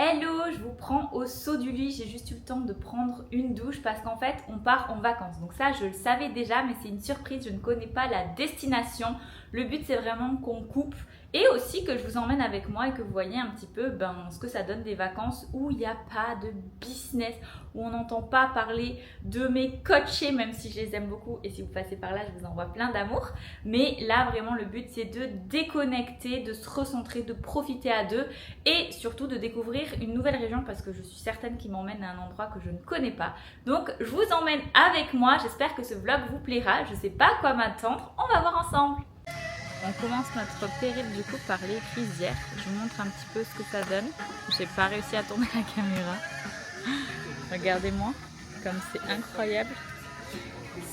Hello, je vous prends au saut du lit, j'ai juste eu le temps de prendre une douche parce qu'en fait on part en vacances. Donc ça je le savais déjà mais c'est une surprise, je ne connais pas la destination. Le but c'est vraiment qu'on coupe et aussi que je vous emmène avec moi et que vous voyez un petit peu ce que ça donne des vacances où il n'y a pas de business, où on n'entend pas parler de mes coachés même si je les aime beaucoup et si vous passez par là je vous envoie plein d'amour. Mais là vraiment le but c'est de déconnecter, de se recentrer, de profiter à deux et surtout de découvrir une nouvelle région parce que je suis certaine qu'il m'emmène à un endroit que je ne connais pas. Donc je vous emmène avec moi, j'espère que ce vlog vous plaira, je ne sais pas à quoi m'attendre, on va voir ensemble. On commence notre périple du coup par les rizières, je vous montre un petit peu ce que ça donne. J'ai pas réussi à tourner la caméra. Regardez-moi, comme c'est incroyable.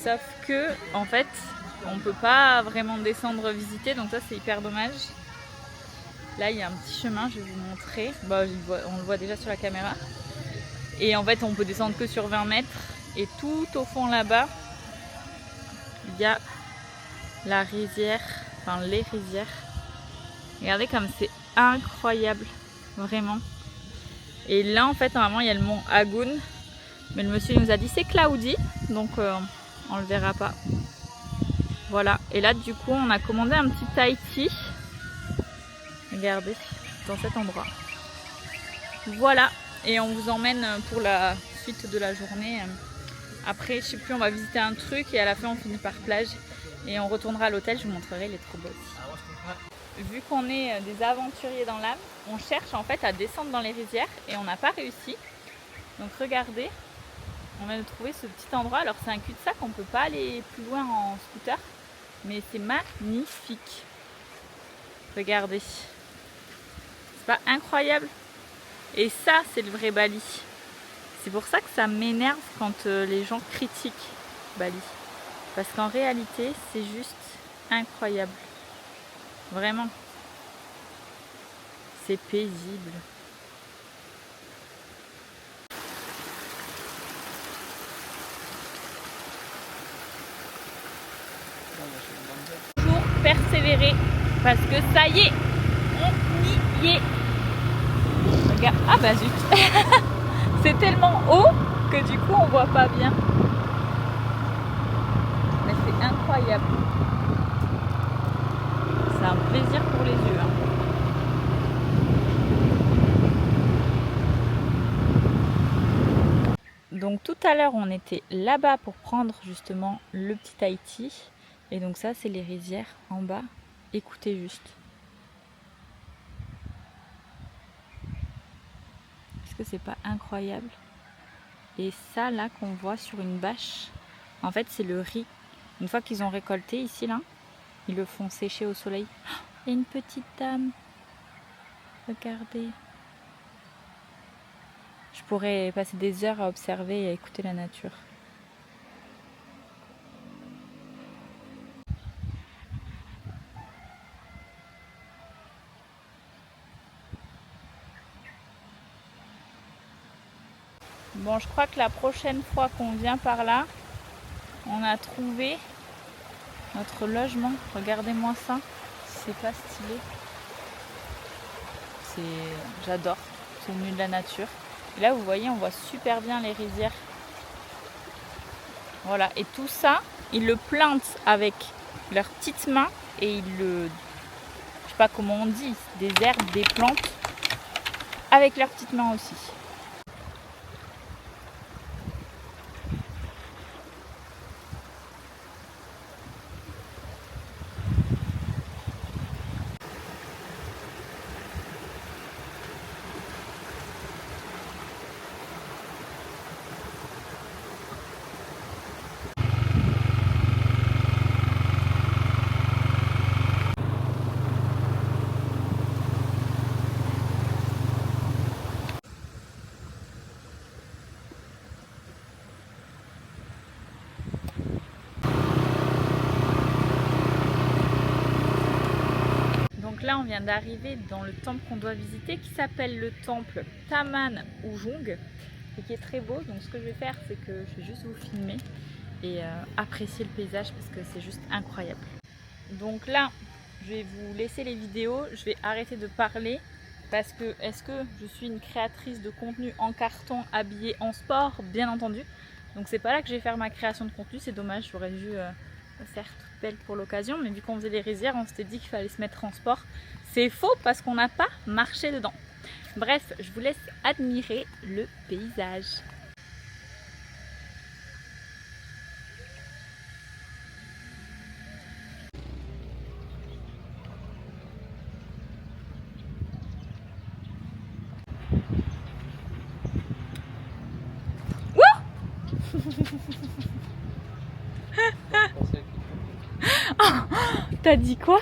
Sauf que en fait on peut pas vraiment descendre visiter, donc ça c'est hyper dommage. Là, il y a un petit chemin, je vais vous montrer. On le voit déjà sur la caméra. Et en fait, on peut descendre que sur 20 mètres. Et tout au fond là-bas, il y a la rizière, enfin les rizières. Regardez comme c'est incroyable, vraiment. Et là, en fait, normalement, il y a le mont Agoun. Mais le monsieur nous a dit c'est cloudy, donc on le verra pas. Voilà. Et là, du coup, on a commandé un petit Tahiti. Regardez, dans cet endroit. Voilà, et on vous emmène pour la suite de la journée. Après, je sais plus, on va visiter un truc et à la fin on finit par plage et on retournera à l'hôtel, je vous montrerai, il est trop beau aussi. Vu qu'on est des aventuriers dans l'âme, on cherche en fait à descendre dans les rizières et on n'a pas réussi. Donc regardez, on vient de trouver ce petit endroit. Alors c'est un cul-de-sac, on ne peut pas aller plus loin en scooter, mais c'est magnifique. Regardez, c'est pas incroyable? Et ça, c'est le vrai Bali. C'est pour ça que ça m'énerve quand les gens critiquent Bali. Parce qu'en réalité, c'est juste incroyable. Vraiment. C'est paisible. Toujours persévérer. Parce que ça y est, on y est. Regarde. Ah bah zut. C'est tellement haut que du coup on voit pas bien. Mais c'est incroyable. C'est un plaisir pour les yeux. Donc tout à l'heure on était là-bas pour prendre justement le petit Tahiti. Et donc ça c'est les rizières en bas. Écoutez juste. Est-ce que c'est pas incroyable? Et ça là qu'on voit sur une bâche, en fait c'est le riz. Une fois qu'ils ont récolté ici là, ils le font sécher au soleil. Il y a une petite dame. Regardez. Je pourrais passer des heures à observer et à écouter la nature. Bon, je crois que la prochaine fois qu'on vient par là, on a trouvé notre logement. Regardez-moi ça. C'est pas stylé. J'adore. C'est au milieu de la nature. Et là, vous voyez, on voit super bien les rizières. Voilà. Et tout ça, ils le plantent avec leurs petites mains et ils le... Je sais pas comment on dit. Des herbes, des plantes. Avec leurs petites mains aussi. Donc là on vient d'arriver dans le temple qu'on doit visiter qui s'appelle le temple Taman Ujung et qui est très beau. Donc ce que je vais faire c'est que je vais juste vous filmer et apprécier le paysage parce que c'est juste incroyable. Donc là je vais vous laisser les vidéos, je vais arrêter de parler Parce que, est-ce que je suis une créatrice de contenu en carton habillée en sport? Bien entendu. Donc c'est pas là que je vais faire ma création de contenu, c'est dommage, j'aurais dû faire toute belle pour l'occasion. Mais vu qu'on faisait les rizières, on s'était dit qu'il fallait se mettre en sport. C'est faux parce qu'on n'a pas marché dedans. Bref, je vous laisse admirer le paysage. T'as dit quoi?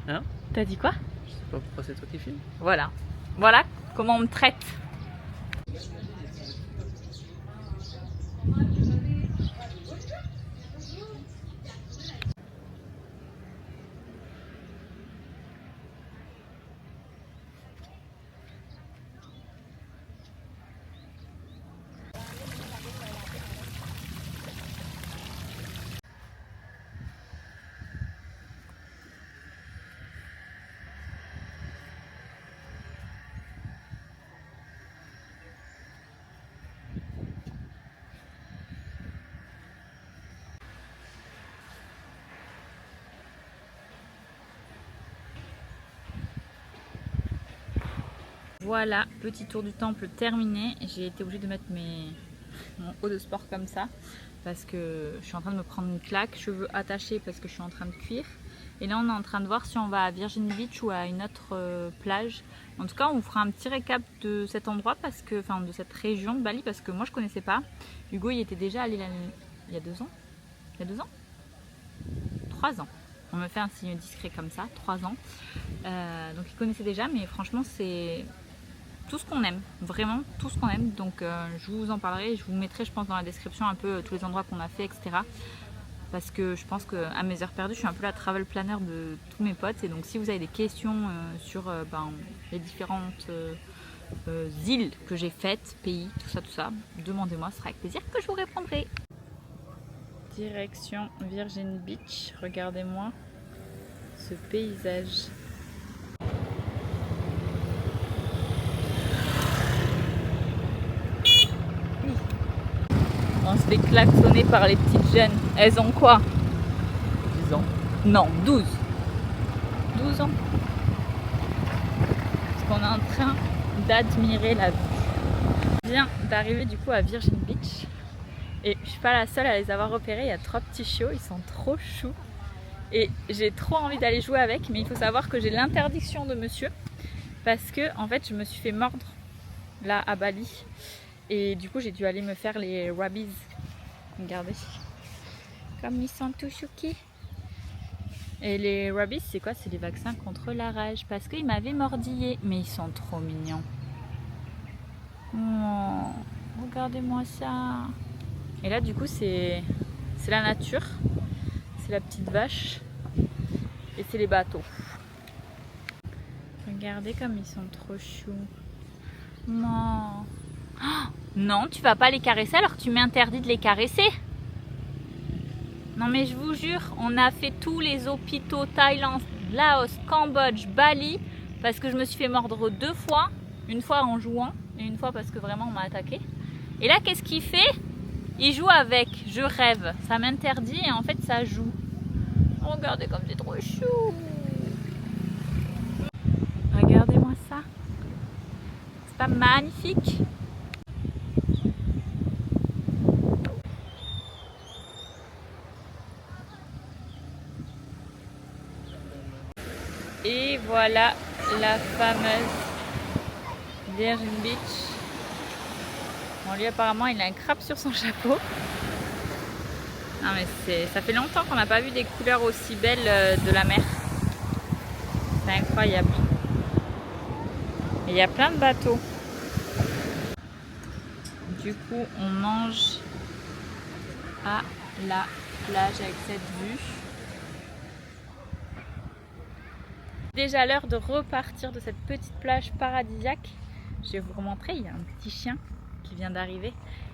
Hein? T'as dit quoi? Je sais pas pourquoi c'est toi qui filmes. Voilà. Voilà comment on me traite. Voilà, petit tour du temple terminé. J'ai été obligée de mettre mon haut de sport comme ça parce que je suis en train de me prendre une claque, cheveux attachés parce que je suis en train de cuire. Et là on est en train de voir si on va à Virgin Beach ou à une autre plage. En tout cas on vous fera un petit récap de cet endroit parce que, enfin de cette région de Bali parce que moi je connaissais pas. Hugo il était déjà allé il y a 2 ans. Il y a 2 ans 3 ans. On me fait un signe discret comme ça, 3 ans. Donc il connaissait déjà mais franchement c'est tout ce qu'on aime, vraiment tout ce qu'on aime. Donc je vous en parlerai, je vous mettrai je pense dans la description un peu tous les endroits qu'on a fait, etc. Parce que je pense qu'à mes heures perdues, je suis un peu la travel planner de tous mes potes. Et donc si vous avez des questions sur les différentes îles que j'ai faites, pays, tout ça, demandez-moi, ce sera avec plaisir que je vous répondrai. Direction Virgin Beach, regardez-moi ce paysage. On se fait klaxonner par les petites jeunes. Elles ont quoi? 10 ans. Non, 12. 12 ans. Parce qu'on est en train d'admirer la vue. Je viens d'arriver du coup à Virgin Beach. Et je suis pas la seule à les avoir repérés. Il y a 3 petits chiots, ils sont trop choux. Et j'ai trop envie d'aller jouer avec. Mais il faut savoir que j'ai l'interdiction de monsieur. Parce que en fait je me suis fait mordre là à Bali. Et du coup j'ai dû aller me faire les rabies. Regardez. Comme ils sont tout chouqués. Et les rabies c'est quoi? C'est les vaccins contre la rage. Parce qu'ils m'avaient mordillé. Mais ils sont trop mignons. Oh, regardez-moi ça. Et là du coup c'est la nature. C'est la petite vache. Et c'est les bateaux. Regardez comme ils sont trop choux. Non. Oh, non, tu vas pas les caresser alors que tu m'interdis de les caresser. Non mais je vous jure, on a fait tous les hôpitaux Thaïlande, Laos, Cambodge, Bali parce que je me suis fait mordre 2 fois. Une fois en jouant et une fois parce que vraiment on m'a attaqué. Et là qu'est-ce qu'il fait? Il joue avec, je rêve. Ça m'interdit et en fait ça joue. Regardez comme c'est trop chou. Regardez-moi ça. C'est pas magnifique? Et voilà la fameuse Virgin Beach. Bon, lui apparemment il a un crabe sur son chapeau. Non mais ça fait longtemps qu'on n'a pas vu des couleurs aussi belles de la mer. C'est incroyable. Et il y a plein de bateaux. Du coup on mange à la plage avec cette vue. Déjà l'heure de repartir de cette petite plage paradisiaque. Je vais vous remontrer, il y a un petit chien qui vient d'arriver.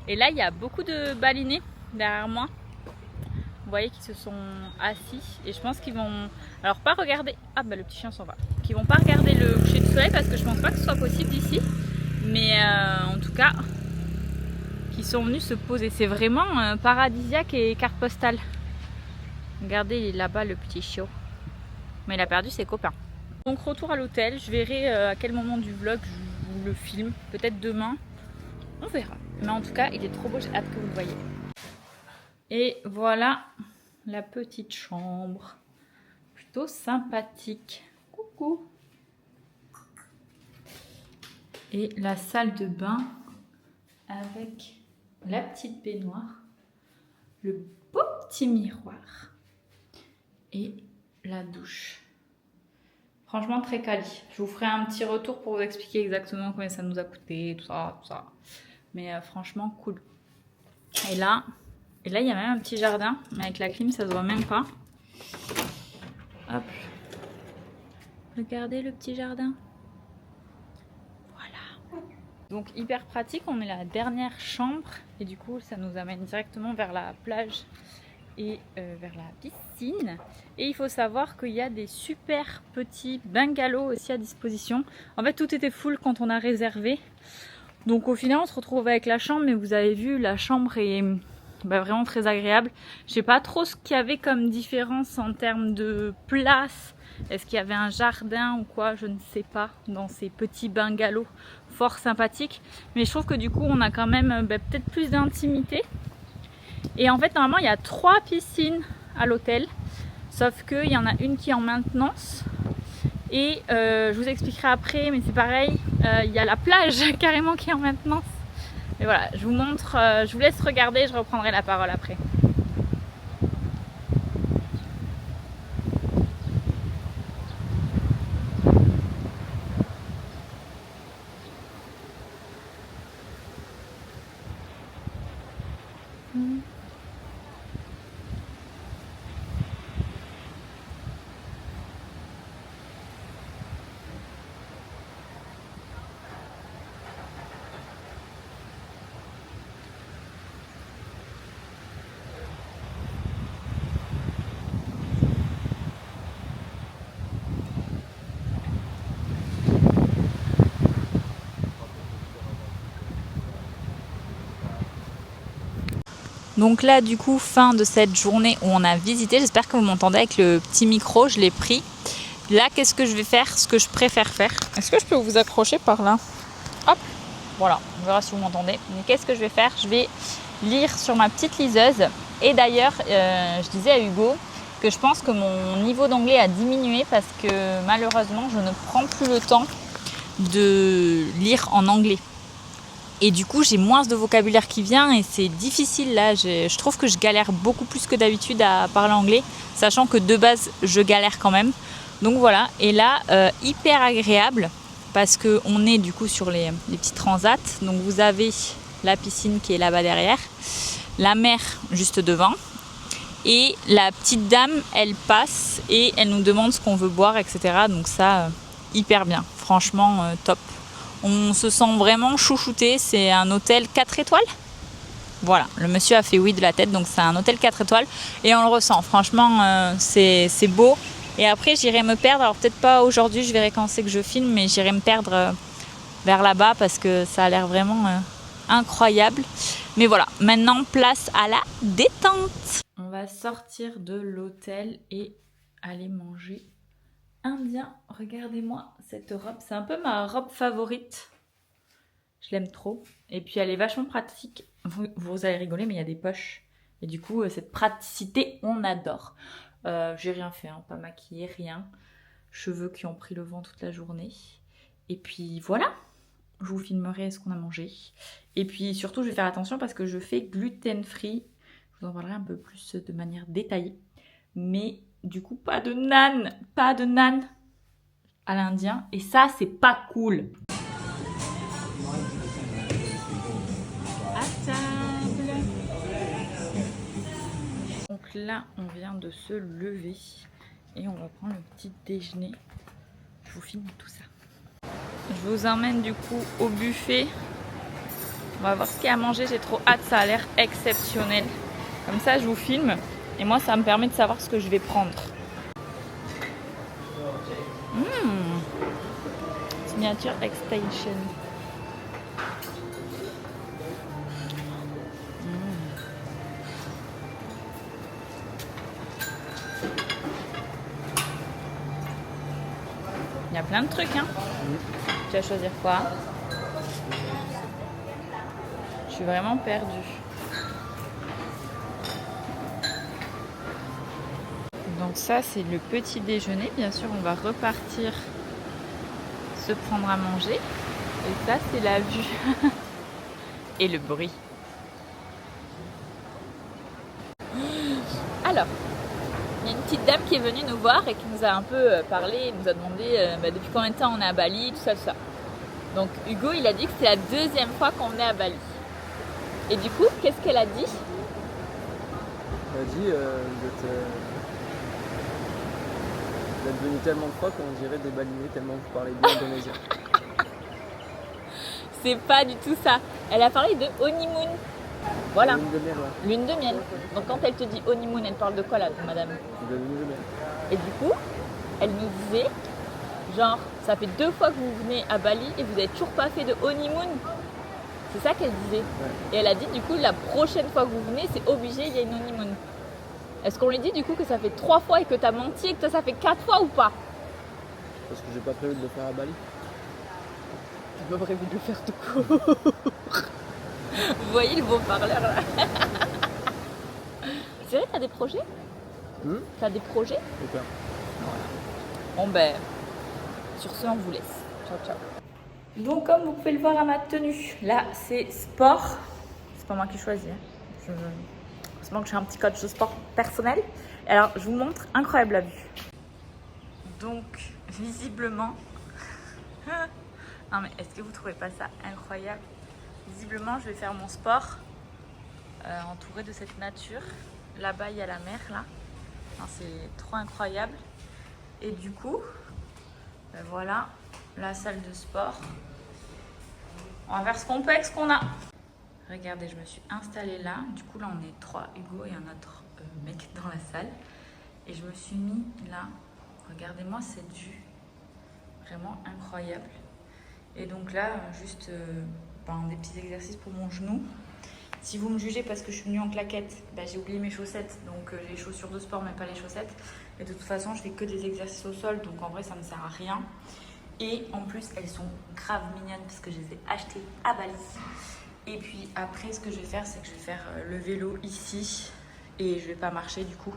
Et là il y a beaucoup de balinés derrière moi. Vous voyez qu'ils se sont assis et je pense qu'ils vont... Alors pas regarder... Ah bah le petit chien s'en va. Donc ils vont pas regarder le coucher du soleil parce que je pense pas que ce soit possible d'ici. Mais en tout cas, qui sont venus se poser. C'est vraiment paradisiaque et carte postale. Regardez, il est là-bas le petit chiot. Mais il a perdu ses copains. Donc retour à l'hôtel. Je verrai à quel moment du vlog je vous le filme. Peut-être demain. On verra. Mais en tout cas, il est trop beau. J'ai hâte que vous le voyez. Et voilà la petite chambre. Plutôt sympathique. Coucou. Et la salle de bain avec la petite baignoire, le beau petit miroir et la douche. Franchement très quali. Je vous ferai un petit retour pour vous expliquer exactement combien ça nous a coûté, tout ça, tout ça. Mais franchement cool. Et là, il y a même un petit jardin, mais avec la clim ça se voit même pas. Hop. Regardez le petit jardin. Donc hyper pratique, on est la dernière chambre et du coup ça nous amène directement vers la plage et vers la piscine. Et il faut savoir qu'il y a des super petits bungalows aussi à disposition. En fait tout était full quand on a réservé. Donc au final on se retrouve avec la chambre, mais vous avez vu la chambre est vraiment très agréable. Je sais pas trop ce qu'il y avait comme différence en termes de place. Est-ce qu'il y avait un jardin ou quoi, je ne sais pas, dans ces petits bungalows fort sympathiques. Mais je trouve que du coup on a quand même peut-être plus d'intimité. Et en fait normalement il y a 3 piscines à l'hôtel. Sauf qu'il y en a une qui est en maintenance. Et je vous expliquerai après, mais c'est pareil, il y a la plage carrément qui est en maintenance. Et voilà, je vous montre, je vous laisse regarder, je reprendrai la parole après. Donc là du coup fin de cette journée où on a visité, j'espère que vous m'entendez avec le petit micro, je l'ai pris. Là qu'est-ce que je vais faire, ce que je préfère faire. Est-ce que je peux vous accrocher par là? Hop, voilà, on verra si vous m'entendez. Mais qu'est-ce que je vais faire? Je vais lire sur ma petite liseuse. Et d'ailleurs je disais à Hugo que je pense que mon niveau d'anglais a diminué parce que malheureusement je ne prends plus le temps de lire en anglais. Et du coup, j'ai moins de vocabulaire qui vient et c'est difficile là. Je trouve que je galère beaucoup plus que d'habitude à parler anglais, sachant que de base, je galère quand même. Donc voilà, et là, hyper agréable parce qu'on est du coup sur les petits transats. Donc vous avez la piscine qui est là-bas derrière, la mer juste devant. Et la petite dame, elle passe et elle nous demande ce qu'on veut boire, etc. Donc ça, hyper bien. Franchement, top. On se sent vraiment chouchouté, c'est un hôtel 4 étoiles. Voilà, le monsieur a fait oui de la tête, donc c'est un hôtel 4 étoiles. Et on le ressent, franchement, c'est beau. Et après, j'irai me perdre, alors peut-être pas aujourd'hui, je verrai quand c'est que je filme, mais j'irai me perdre vers là-bas parce que ça a l'air vraiment incroyable. Mais voilà, maintenant, place à la détente. On va sortir de l'hôtel et aller manger indien. Regardez-moi cette robe, c'est un peu ma robe favorite. Je l'aime trop. Et puis elle est vachement pratique. Vous allez rigoler, mais il y a des poches. Et du coup, cette praticité, on adore. J'ai rien fait, hein, pas maquillée, rien. Cheveux qui ont pris le vent toute la journée. Et puis voilà, je vous filmerai ce qu'on a mangé. Et puis surtout, je vais faire attention parce que je fais gluten free. Je vous en parlerai un peu plus de manière détaillée. Mais du coup, pas de nan à l'indien. Et ça, c'est pas cool. À table. Donc là, on vient de se lever et on va prendre le petit déjeuner. Je vous filme tout ça. Je vous emmène du coup au buffet. On va voir ce qu'il y a à manger. J'ai trop hâte, ça a l'air exceptionnel. Comme ça, je vous filme. Et moi, ça me permet de savoir ce que je vais prendre. Signature Extension. Il y a plein de trucs, hein. Tu vas choisir quoi? Je suis vraiment perdue. Donc ça, c'est le petit déjeuner. Bien sûr, on va repartir se prendre à manger. Et ça, c'est la vue. Et le bruit. Alors, il y a une petite dame qui est venue nous voir et qui nous a un peu parlé, nous a demandé depuis combien de temps on est à Bali, tout ça, tout ça. Donc Hugo, il a dit que c'était la deuxième fois qu'on venait à Bali. Et du coup, qu'est-ce qu'elle a dit? Elle a dit vous êtes venu tellement de fois qu'on dirait des balinés tellement vous parlez bien indonésien. C'est pas du tout ça. Elle a parlé de honeymoon. Voilà. Lune de miel, ouais. Lune de miel. Donc quand elle te dit honeymoon, elle parle de quoi là, madame? De lune de miel. Et du coup, elle nous disait, genre, ça fait 2 fois que vous venez à Bali et vous n'avez toujours pas fait de honeymoon. C'est ça qu'elle disait. Ouais. Et elle a dit, du coup, la prochaine fois que vous venez, c'est obligé, il y a une honeymoon. Est-ce qu'on lui dit du coup que ça fait 3 fois et que t'as menti et que toi ça fait 4 fois ou pas? Parce que j'ai pas prévu de le faire à Bali. J'ai pas prévu de le faire tout court. Vous voyez le beau parleur là. C'est vrai, t'as des projets? T'as des projets? Aucun. Bon ben, sur ce on vous laisse. Ciao ciao. Donc comme vous pouvez le voir à ma tenue, là c'est sport. C'est pas moi qui choisis. Hein. Heureusement que j'ai un petit coach de sport personnel. Alors je vous montre, incroyable la vue. Donc visiblement, non mais est-ce que vous trouvez pas ça incroyable? Visiblement je vais faire mon sport entouré de cette nature. Là-bas il y a la mer là. C'est trop incroyable. Et du coup, voilà la salle de sport. On va faire ce qu'on peut avec ce qu'on a. Regardez, je me suis installée là. Du coup, là, on est 3, Hugo et un autre mec dans la salle. Et je me suis mis là. Regardez-moi cette vue. Vraiment incroyable. Et donc là, juste des petits exercices pour mon genou. Si vous me jugez parce que je suis venue en claquettes, j'ai oublié mes chaussettes. Donc j'ai les chaussures de sport, mais pas les chaussettes. Et de toute façon, je fais que des exercices au sol. Donc en vrai, ça ne me sert à rien. Et en plus, elles sont grave mignonnes parce que je les ai achetées à Bali. Et puis après, ce que je vais faire, c'est que je vais faire le vélo ici. Et je vais pas marcher du coup.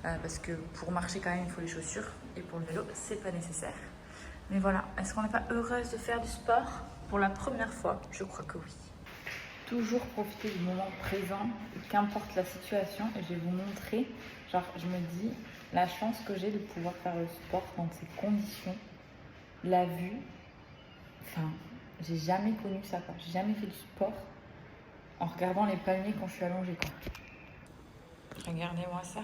Parce que pour marcher quand même, il faut les chaussures. Et pour le vélo, c'est pas nécessaire. Mais voilà, est-ce qu'on n'est pas heureuse de faire du sport pour la première fois? Je crois que oui. Toujours profiter du moment présent, qu'importe la situation. Et je vais vous montrer, genre je me dis, la chance que j'ai de pouvoir faire le sport dans ces conditions. La vue, enfin, j'ai jamais connu ça, quoi. J'ai jamais fait du sport en regardant les palmiers quand je suis allongée, quoi. Regardez-moi ça.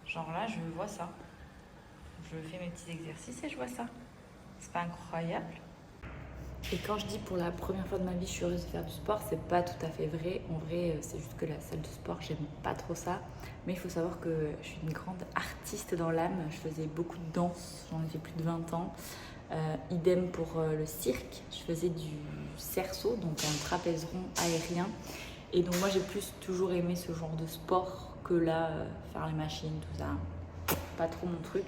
Genre là, je vois ça. Je fais mes petits exercices et je vois ça. C'est pas incroyable? Et quand je dis pour la première fois de ma vie, je suis heureuse de faire du sport, c'est pas tout à fait vrai. En vrai, c'est juste que la salle de sport, j'aime pas trop ça. Mais il faut savoir que je suis une grande artiste dans l'âme. Je faisais beaucoup de danse, j'en ai fait plus de 20 ans. Idem pour le cirque. Je faisais du cerceau, donc un trapèze rond aérien. Et donc moi, j'ai plus toujours aimé ce genre de sport que là, faire les machines, tout ça. Pas trop mon truc.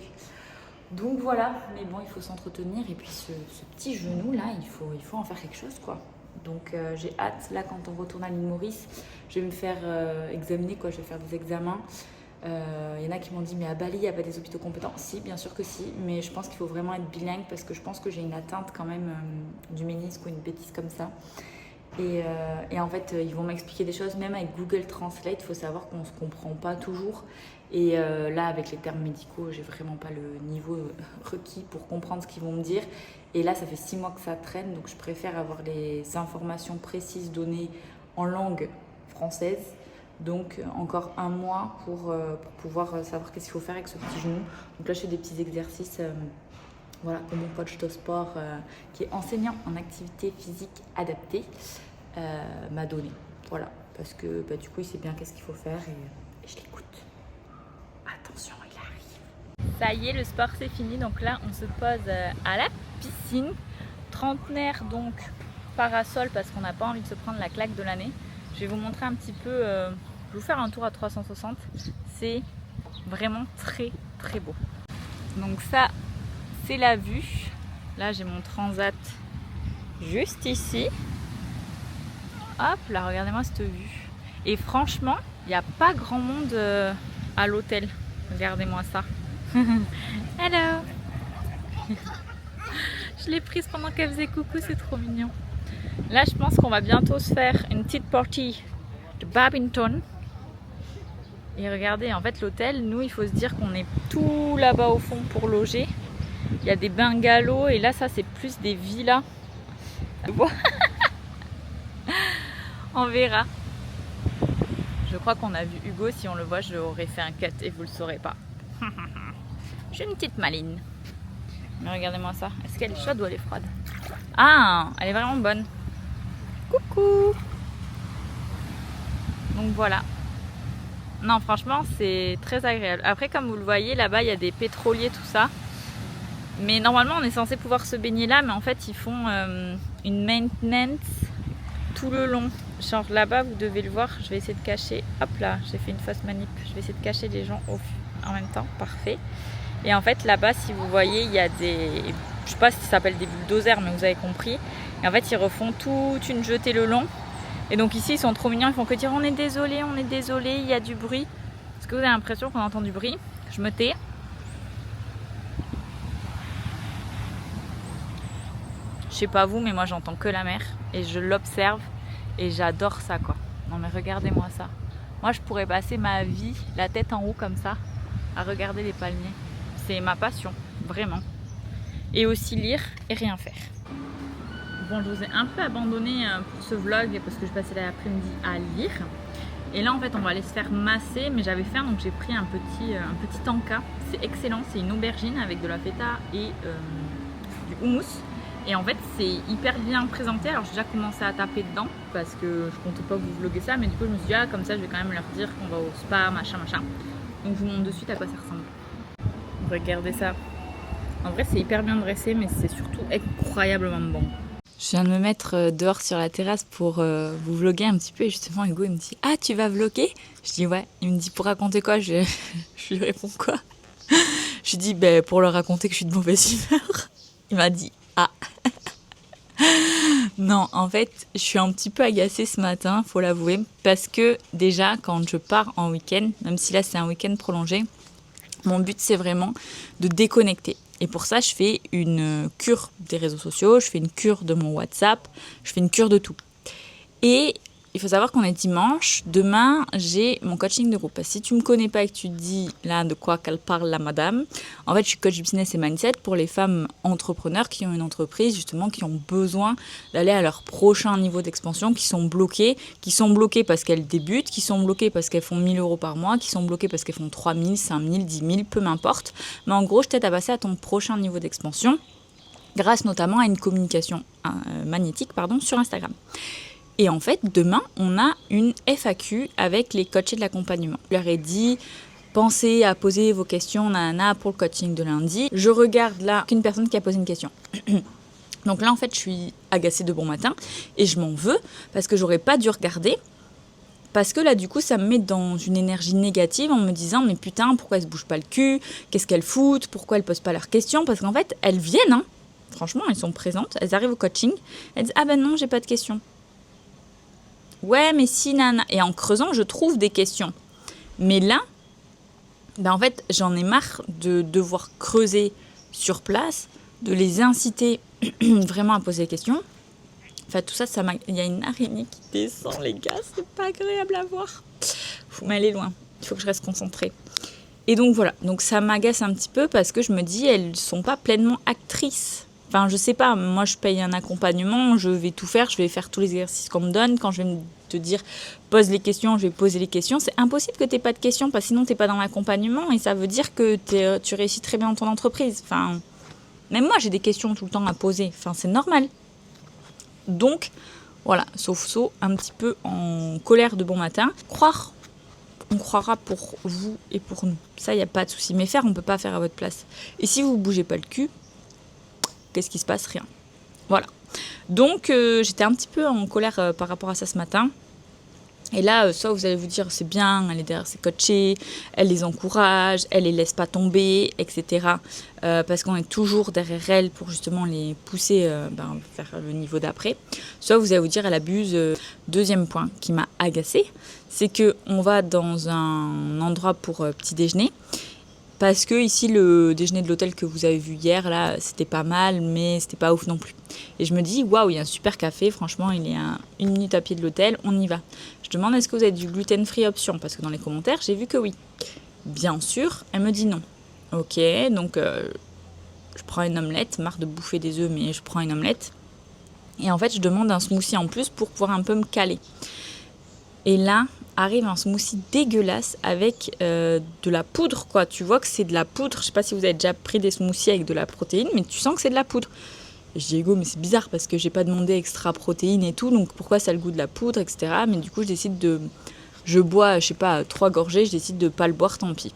Donc voilà, mais bon, il faut s'entretenir. Et puis ce petit genou là, il faut en faire quelque chose, quoi. Donc j'ai hâte, là quand on retourne à l'île Maurice, je vais me faire examiner, quoi. Je vais faire des examens. Il y en a qui m'ont dit, mais à Bali, il n'y a pas des hôpitaux compétents? Si, bien sûr que si, mais je pense qu'il faut vraiment être bilingue parce que je pense que j'ai une atteinte quand même du ménisque ou une bêtise comme ça. Et en fait, ils vont m'expliquer des choses, même avec Google Translate, il faut savoir qu'on ne se comprend pas toujours. Et là, avec les termes médicaux, j'ai vraiment pas le niveau requis pour comprendre ce qu'ils vont me dire. Et là, ça fait 6 mois que ça traîne, donc je préfère avoir les informations précises données en langue française. Donc encore 1 mois pour pouvoir savoir qu'est-ce qu'il faut faire avec ce petit genou. Donc là, je fais des petits exercices. Voilà, que mon coach de sport, qui est enseignant en activité physique adaptée, m'a donné. Voilà, parce que du coup, il sait bien qu'est-ce qu'il faut faire et je l'écoute. Attention, il arrive. Ça y est, le sport c'est fini. Donc là, on se pose à la piscine. Trentenaire donc parasol parce qu'on n'a pas envie de se prendre la claque de l'année. Je vais vous montrer un petit peu, je vais vous faire un tour à 360. C'est vraiment très très beau. Donc ça c'est la vue. Là j'ai mon transat juste ici. Hop là, regardez-moi cette vue. Et franchement, il n'y a pas grand monde à l'hôtel. Regardez-moi ça. Hello. Je l'ai prise pendant qu'elle faisait coucou, c'est trop mignon. Là, je pense qu'on va bientôt se faire une petite partie de badminton. Et regardez, en fait, l'hôtel, nous, il faut se dire qu'on est tout là-bas au fond pour loger. Il y a des bungalows et là, ça, c'est plus des villas. On verra. Je crois qu'on a vu Hugo. Si on le voit, je aurais fait un cut et vous le saurez pas. J'ai une petite maline. Mais regardez-moi ça. Est-ce qu'elle est chaude ou elle est froide? Ah, elle est vraiment bonne. Coucou. Donc voilà. Non, franchement, c'est très agréable. Après, comme vous le voyez, là-bas, il y a des pétroliers, tout ça. Mais normalement, on est censé pouvoir se baigner là. Mais en fait, ils font une maintenance tout le long. Genre là-bas, vous devez le voir. Je vais essayer de cacher. Hop là, j'ai fait une fausse manip. Je vais essayer de cacher les gens en même temps. Parfait. Et en fait, là-bas, si vous voyez, il y a des... Je sais pas si ça s'appelle des bulldozers, mais vous avez compris. Et en fait, ils refont toute une jetée le long. Et donc ici, ils sont trop mignons. Ils font que dire on est désolé, il y a du bruit. Est-ce que vous avez l'impression qu'on entend du bruit? Je me tais. Je sais pas vous, mais moi, j'entends que la mer. Et je l'observe. Et j'adore ça, quoi. Non, mais regardez-moi ça. Moi, je pourrais passer ma vie, la tête en haut comme ça, à regarder les palmiers. C'est ma passion, vraiment. Et aussi lire et rien faire. Bon, je vous ai un peu abandonné pour ce vlog parce que je passais l'après-midi à lire. Et là, en fait, on va aller se faire masser. Mais j'avais faim, donc j'ai pris un petit tanka. C'est excellent, c'est une aubergine avec de la feta et du houmous. Et en fait, c'est hyper bien présenté. Alors, j'ai déjà commencé à taper dedans parce que je comptais pas vous vlogger ça. Mais du coup, je me suis dit, ah, comme ça, je vais quand même leur dire qu'on va au spa, machin. Donc, je vous montre de suite à quoi ça ressemble. Regardez ça. En vrai, c'est hyper bien dressé, mais c'est surtout incroyablement bon. Je viens de me mettre dehors sur la terrasse pour vous vlogger un petit peu. Et justement, Hugo, il me dit, ah, tu vas vlogger? Je dis, ouais. Il me dit, pour raconter quoi? Je lui réponds quoi? Je lui dis, ben, pour leur raconter que je suis de mauvaise humeur. Il m'a dit, ah. Non, en fait, je suis un petit peu agacée ce matin, faut l'avouer, parce que déjà, quand je pars en week-end, même si là c'est un week-end prolongé, mon but c'est vraiment de déconnecter. Et pour ça, je fais une cure des réseaux sociaux, je fais une cure de mon WhatsApp, je fais une cure de tout. Et il faut savoir qu'on est dimanche. Demain, j'ai mon coaching de groupe. Si tu ne me connais pas et que tu te dis là de quoi qu'elle parle la madame, en fait, je suis coach business et mindset pour les femmes entrepreneurs qui ont une entreprise, justement, qui ont besoin d'aller à leur prochain niveau d'expansion, qui sont bloquées parce qu'elles débutent, qui sont bloquées parce qu'elles font 1 000 € par mois, qui sont bloquées parce qu'elles font 3 000, 5 000, 10 000, peu m'importe. Mais en gros, je t'aide à passer à ton prochain niveau d'expansion grâce notamment à une communication magnétique sur Instagram. Et en fait, demain, on a une FAQ avec les coachés de l'accompagnement. Je leur ai dit, pensez à poser vos questions pour le coaching de lundi. Je regarde là qu'une personne qui a posé une question. Donc là, en fait, je suis agacée de bon matin et je m'en veux parce que j'aurais pas dû regarder. Parce que là, du coup, ça me met dans une énergie négative en me disant, mais putain, pourquoi elles se bougent pas le cul? Qu'est-ce qu'elles foutent? Pourquoi elles posent pas leurs questions? Parce qu'en fait, elles viennent, franchement, elles sont présentes, elles arrivent au coaching, elles disent, ah ben non, j'ai pas de questions. Ouais, mais si, nana. Et en creusant, je trouve des questions. Mais là, en fait, j'en ai marre de devoir creuser sur place, de les inciter vraiment à poser des questions. Enfin, tout ça, il y a une araignée qui descend, les gars. C'est pas agréable à voir. Faut m'aller loin. Il faut que je reste concentrée. Et donc, voilà. Donc, ça m'agace un petit peu parce que je me dis, elles sont pas pleinement actrices. Enfin, je sais pas, moi je paye un accompagnement, je vais tout faire, je vais faire tous les exercices qu'on me donne. Quand je vais te dire pose les questions, je vais poser les questions. C'est impossible que tu n'aies pas de questions parce que sinon tu n'es pas dans l'accompagnement et ça veut dire que tu réussis très bien dans ton entreprise. Enfin, même moi j'ai des questions tout le temps à poser, enfin, c'est normal. Donc voilà, sauf un petit peu en colère de bon matin. On croira pour vous et pour nous. Ça, il n'y a pas de souci. Mais faire, on ne peut pas faire à votre place. Et si vous ne bougez pas le cul, qu'est-ce qui se passe? Rien. Voilà. Donc j'étais un petit peu en colère par rapport à ça ce matin. Et là, soit vous allez vous dire c'est bien, elle est derrière ses coachés, elle les encourage, elle les laisse pas tomber, etc. Parce qu'on est toujours derrière elle pour justement les pousser vers le niveau d'après. Soit vous allez vous dire elle abuse. Deuxième point qui m'a agacée, c'est qu'on va dans un endroit pour petit déjeuner. Parce que ici, le déjeuner de l'hôtel que vous avez vu hier, là, c'était pas mal, mais c'était pas ouf non plus. Et je me dis, waouh, il y a un super café, franchement, il est à 1 minute à pied de l'hôtel, on y va. Je demande, est-ce que vous avez du gluten-free option? Parce que dans les commentaires, j'ai vu que oui. Bien sûr, elle me dit non. Ok, donc je prends une omelette, marre de bouffer des œufs, mais je prends une omelette. Et en fait, je demande un smoothie en plus pour pouvoir un peu me caler. Et là, arrive un smoothie dégueulasse avec de la poudre, quoi. Tu vois que c'est de la poudre. Je sais pas si vous avez déjà pris des smoothies avec de la protéine, mais tu sens que c'est de la poudre. Et je dis, Hugo, mais c'est bizarre parce que j'ai pas demandé extra protéines et tout, donc pourquoi ça a le goût de la poudre, etc. Mais du coup, je bois, je sais pas, 3 gorgées, je décide de pas le boire, tant pis.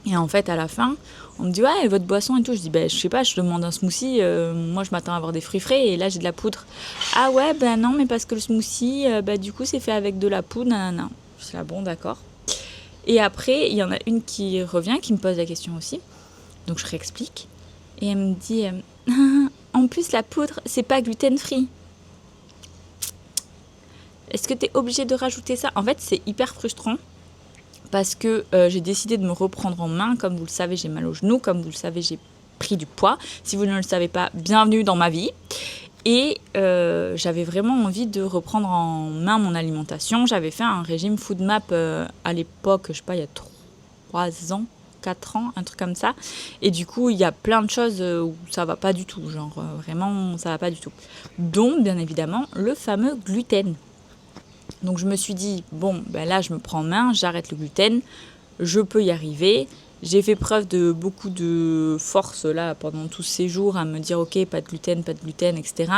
Et en fait, à la fin, on me dit, ouais, votre boisson et tout. Je dis, je sais pas, je demande un smoothie. Moi, je m'attends à avoir des fruits frais et là, j'ai de la poudre. Ah ouais, non, mais parce que le smoothie, du coup, c'est fait avec de la poudre. Non. Je dis, ah bon, d'accord. Et après, il y en a une qui revient, qui me pose la question aussi. Donc, je réexplique. Et elle me dit, en plus, la poudre, c'est pas gluten-free. Est-ce que tu es obligé de rajouter ça? En fait, c'est hyper frustrant. Parce que j'ai décidé de me reprendre en main. Comme vous le savez, j'ai mal au genou. Comme vous le savez, j'ai pris du poids. Si vous ne le savez pas, bienvenue dans ma vie. Et j'avais vraiment envie de reprendre en main mon alimentation. J'avais fait un régime FoodMap à l'époque, je sais pas, il y a 3 ans, 4 ans, un truc comme ça. Et du coup, il y a plein de choses où ça va pas du tout. Genre, vraiment, ça va pas du tout. Donc, bien évidemment, le fameux gluten. Donc je me suis dit, bon, là je me prends en main, j'arrête le gluten, je peux y arriver. J'ai fait preuve de beaucoup de force là pendant tous ces jours à me dire, ok, pas de gluten, etc.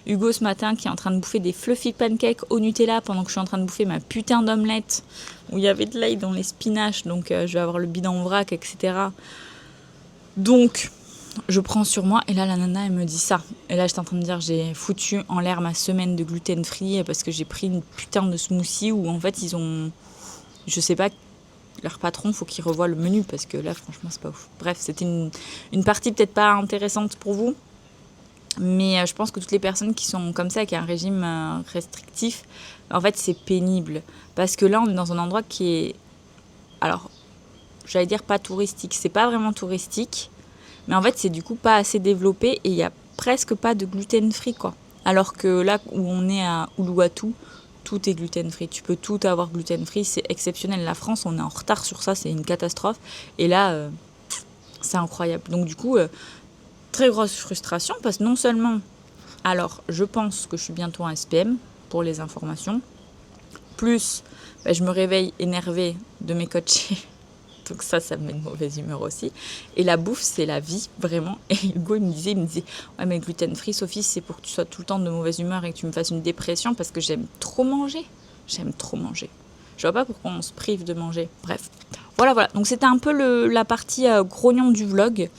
Hugo ce matin qui est en train de bouffer des fluffy pancakes au Nutella pendant que je suis en train de bouffer ma putain d'omelette où il y avait de l'ail dans les spinaches, donc je vais avoir le bide en vrac, etc. Donc... je prends sur moi et là la nana elle me dit ça. Et là j'étais en train de dire j'ai foutu en l'air ma semaine de gluten free parce que j'ai pris une putain de smoothie où en fait ils ont, je sais pas, leur patron faut qu'il revoie le menu parce que là franchement c'est pas ouf. Bref, c'était une partie peut-être pas intéressante pour vous, mais je pense que toutes les personnes qui sont comme ça, qui ont un régime restrictif, en fait c'est pénible parce que là on est dans un endroit qui est, alors j'allais dire pas touristique, c'est pas vraiment touristique. Mais en fait, c'est du coup pas assez développé et il n'y a presque pas de gluten-free, quoi. Alors que là où on est à Uluwatu, tout est gluten-free. Tu peux tout avoir gluten-free, c'est exceptionnel. La France, on est en retard sur ça, c'est une catastrophe. Et là, c'est incroyable. Donc du coup, très grosse frustration parce que non seulement, alors je pense que je suis bientôt en SPM pour les informations, plus je me réveille énervée de mes coachés. Donc ça me met de mauvaise humeur aussi. Et la bouffe, c'est la vie, vraiment. Et Hugo, il me disait, ouais, mais gluten-free, Sophie, c'est pour que tu sois tout le temps de mauvaise humeur et que tu me fasses une dépression parce que j'aime trop manger. J'aime trop manger. Je vois pas pourquoi on se prive de manger. Bref. Voilà. Donc c'était un peu la partie grognon du vlog.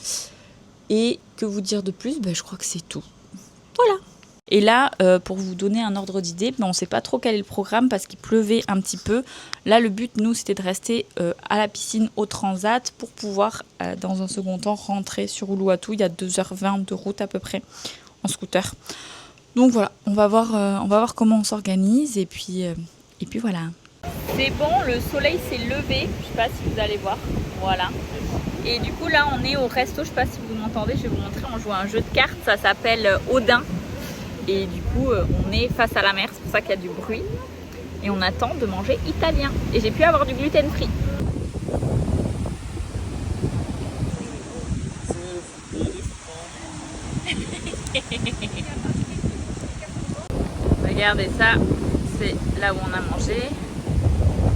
Et que vous dire de plus? Je crois que c'est tout. Voilà. Et là, pour vous donner un ordre d'idée, on ne sait pas trop quel est le programme parce qu'il pleuvait un petit peu. Là, le but, nous, c'était de rester à la piscine au Transat pour pouvoir, dans un second temps, rentrer sur Uluwatu. Il y a 2h20 de route à peu près en scooter. Donc voilà, on va voir comment on s'organise et puis voilà. C'est bon, le soleil s'est levé. Je ne sais pas si vous allez voir. Voilà. Et du coup, là, on est au resto. Je ne sais pas si vous m'entendez. Je vais vous montrer. On joue à un jeu de cartes. Ça s'appelle Odin. Et du coup, on est face à la mer, c'est pour ça qu'il y a du bruit. Et on attend de manger italien. Et j'ai pu avoir du gluten free. Regardez ça, c'est là où on a mangé.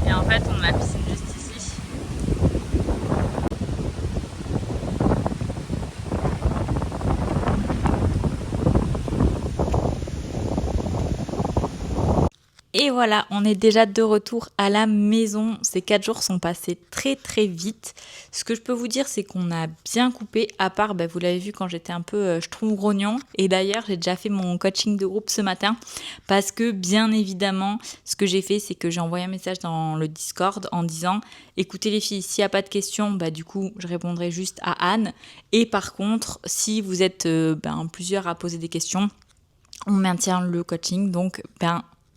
Et en fait, on a la piscine juste ici. Et voilà, on est déjà de retour à la maison. Ces 4 jours sont passés très très vite. Ce que je peux vous dire, c'est qu'on a bien coupé, à part, vous l'avez vu quand j'étais un peu, je trouve, grognon. Et d'ailleurs, j'ai déjà fait mon coaching de groupe ce matin parce que, bien évidemment, ce que j'ai fait, c'est que j'ai envoyé un message dans le Discord en disant « Écoutez les filles, s'il n'y a pas de questions, du coup, je répondrai juste à Anne. Et par contre, si vous êtes plusieurs à poser des questions, on maintient le coaching. Donc,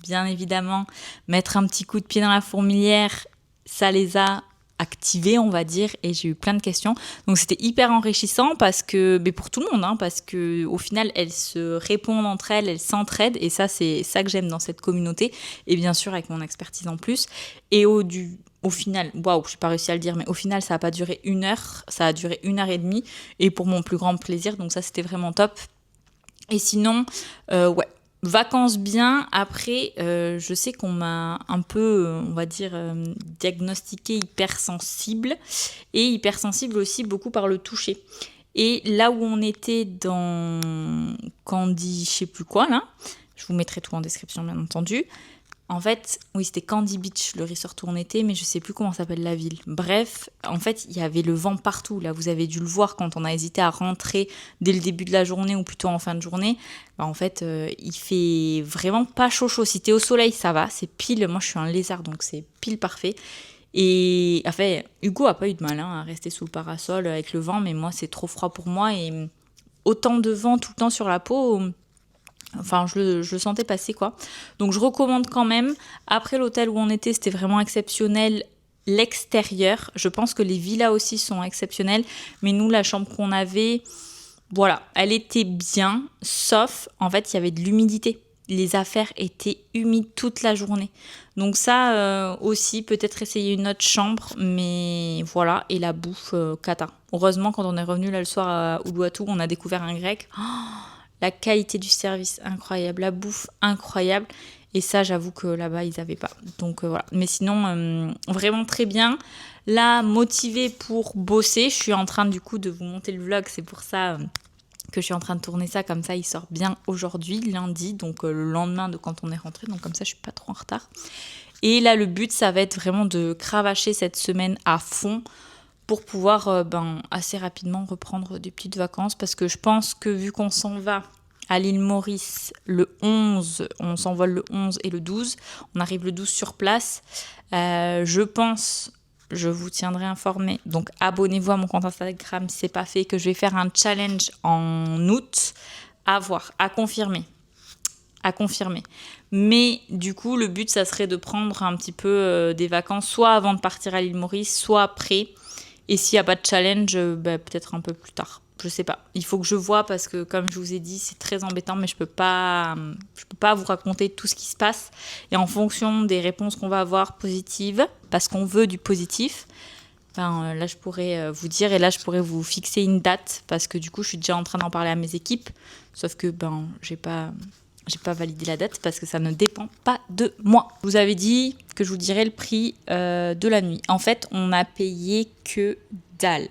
bien évidemment, mettre un petit coup de pied dans la fourmilière, ça les a activés, on va dire, et j'ai eu plein de questions. Donc c'était hyper enrichissant parce que, mais pour tout le monde, parce que au final, elles se répondent entre elles, elles s'entraident, et ça, c'est ça que j'aime dans cette communauté, et bien sûr avec mon expertise en plus. Et au final, waouh, je n'ai pas réussi à le dire, mais au final, ça n'a pas duré 1 heure, ça a duré 1 heure et demie, et pour mon plus grand plaisir, donc ça, c'était vraiment top. Et sinon, vacances bien. Après, je sais qu'on m'a un peu, on va dire, diagnostiqué hypersensible. Et hypersensible aussi beaucoup par le toucher. Et là où on était dans Candy, je sais plus quoi, là, je vous mettrai tout en description, bien entendu. En fait, oui, c'était Candy Beach, le resort où on était, mais je sais plus comment s'appelle la ville. Bref, en fait, il y avait le vent partout. Là, vous avez dû le voir quand on a hésité à rentrer dès le début de la journée ou plutôt en fin de journée. En fait, il fait vraiment pas chaud. Si t'es au soleil, ça va. C'est pile. Moi, je suis un lézard, donc c'est pile parfait. Et en fait, Hugo a pas eu de mal à rester sous le parasol avec le vent, mais moi, c'est trop froid pour moi. Et autant de vent tout le temps sur la peau... Enfin, je le sentais passer, quoi. Donc, je recommande quand même. Après, l'hôtel où on était, c'était vraiment exceptionnel. L'extérieur, je pense que les villas aussi sont exceptionnelles. Mais nous, la chambre qu'on avait, voilà, elle était bien. Sauf, en fait, il y avait de l'humidité. Les affaires étaient humides toute la journée. Donc ça aussi, peut-être essayer une autre chambre. Mais voilà, et la bouffe, cata. Heureusement, quand on est revenu là le soir à Uluwatu, on a découvert un grec. La qualité du service, incroyable. La bouffe, incroyable. Et ça, j'avoue que là-bas, ils n'avaient pas. Donc voilà. Mais sinon, vraiment très bien. Là, motivée pour bosser. Je suis en train du coup de vous monter le vlog. C'est pour ça que je suis en train de tourner ça. Comme ça, il sort bien aujourd'hui, lundi. Donc le lendemain de quand on est rentré. Donc comme ça, je suis pas trop en retard. Et là, le but, ça va être vraiment de cravacher cette semaine à fond pour pouvoir assez rapidement reprendre des petites vacances, parce que je pense que vu qu'on s'en va à l'île Maurice le 11, on s'envole le 11 et le 12, on arrive le 12 sur place, je pense, je vous tiendrai informé, donc abonnez-vous à mon compte Instagram si c'est pas fait, que je vais faire un challenge en août, à voir, à confirmer. Mais du coup, le but, ça serait de prendre un petit peu des vacances, soit avant de partir à l'île Maurice, soit après. Et s'il n'y a pas de challenge, peut-être un peu plus tard. Je sais pas. Il faut que je vois, parce que comme je vous ai dit, c'est très embêtant, mais je peux pas vous raconter tout ce qui se passe. Et en fonction des réponses qu'on va avoir positives, parce qu'on veut du positif, là je pourrais vous dire, et là je pourrais vous fixer une date, parce que du coup je suis déjà en train d'en parler à mes équipes, sauf que j'ai pas validé la date parce que ça ne dépend pas de moi. Je vous avais dit que je vous dirais le prix de la nuit. En fait, on a payé que dalle.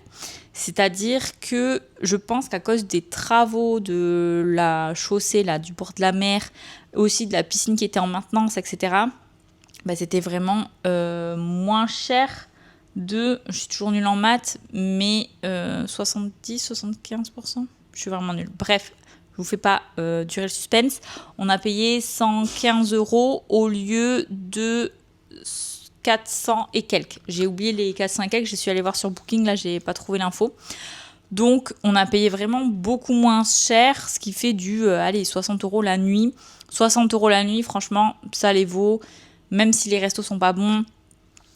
C'est-à-dire que je pense qu'à cause des travaux de la chaussée, là, du bord de la mer, aussi de la piscine qui était en maintenance, etc., c'était vraiment moins cher je suis toujours nulle en maths, mais 70-75%. Je suis vraiment nulle. Bref, je vous fais pas durer le suspense. On a payé 115 € au lieu de 400 et quelques. J'ai oublié les 400 et quelques. Je suis allée voir sur Booking. Là, j'ai pas trouvé l'info. Donc, on a payé vraiment beaucoup moins cher, ce qui fait du 60 € la nuit. 60 € la nuit, franchement, ça les vaut. Même si les restos sont pas bons,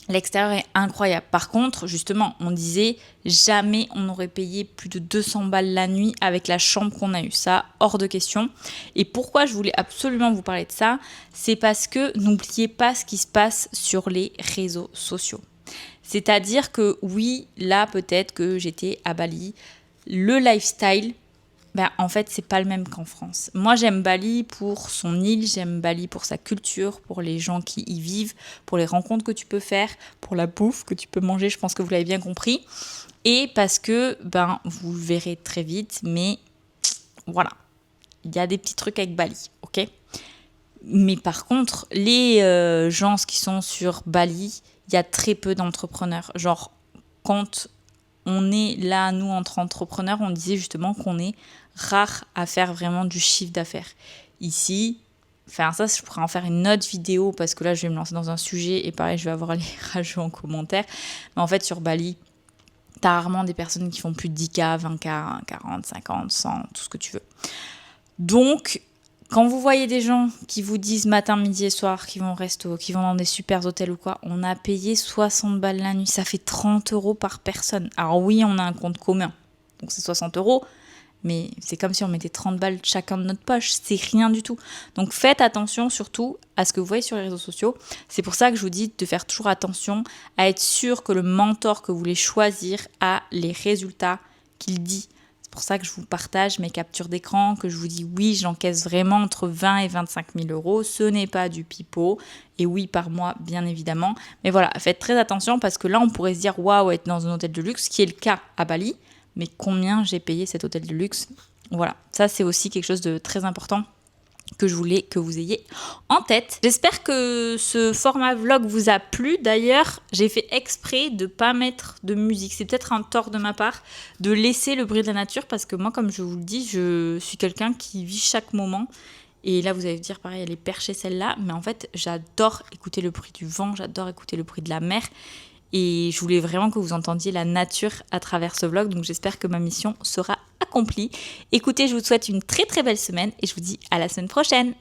l'extérieur est incroyable. Par contre, justement, on disait jamais on aurait payé plus de 200 balles la nuit avec la chambre qu'on a eue. Ça, hors de question. Et pourquoi je voulais absolument vous parler de ça, c'est parce que n'oubliez pas ce qui se passe sur les réseaux sociaux. C'est-à-dire que oui, là peut-être que j'étais à Bali, le lifestyle, en fait, c'est pas le même qu'en France. Moi, j'aime Bali pour son île, j'aime Bali pour sa culture, pour les gens qui y vivent, pour les rencontres que tu peux faire, pour la bouffe que tu peux manger, je pense que vous l'avez bien compris. Et parce que, vous le verrez très vite, mais voilà, il y a des petits trucs avec Bali, ok ? Mais par contre, les gens qui sont sur Bali, il y a très peu d'entrepreneurs. Genre, quand on est là, nous, entre entrepreneurs, on disait justement qu'on est rare à faire vraiment du chiffre d'affaires. Ici, enfin ça, je pourrais en faire une autre vidéo parce que là, je vais me lancer dans un sujet et pareil, je vais avoir les rageux en commentaire. Mais en fait, sur Bali, t'as rarement des personnes qui font plus de 10K, 20K, 40, 50, 100, tout ce que tu veux. Donc, quand vous voyez des gens qui vous disent matin, midi et soir, qui vont au resto, qui vont dans des super hôtels ou quoi, on a payé 60 balles la nuit, ça fait 30 € par personne. Alors oui, on a un compte commun, donc c'est 60 €, mais c'est comme si on mettait 30 balles chacun de notre poche, c'est rien du tout. Donc faites attention surtout à ce que vous voyez sur les réseaux sociaux. C'est pour ça que je vous dis de faire toujours attention à être sûr que le mentor que vous voulez choisir a les résultats qu'il dit. C'est pour ça que je vous partage mes captures d'écran, que je vous dis oui, j'encaisse vraiment entre 20 et 25 000 €. Ce n'est pas du pipeau. Et oui, par mois, bien évidemment. Mais voilà, faites très attention parce que là, on pourrait se dire waouh, être dans un hôtel de luxe, ce qui est le cas à Bali. Mais combien j'ai payé cet hôtel de luxe? Voilà, ça c'est aussi quelque chose de très important que je voulais que vous ayez en tête. J'espère que ce format vlog vous a plu. D'ailleurs, j'ai fait exprès de ne pas mettre de musique. C'est peut-être un tort de ma part de laisser le bruit de la nature parce que moi, comme je vous le dis, je suis quelqu'un qui vit chaque moment. Et là, vous allez me dire, pareil, elle est perchée celle-là. Mais en fait, j'adore écouter le bruit du vent, j'adore écouter le bruit de la mer. Et je voulais vraiment que vous entendiez la nature à travers ce vlog. Donc j'espère que ma mission sera accomplie. Écoutez, je vous souhaite une très très belle semaine et je vous dis à la semaine prochaine.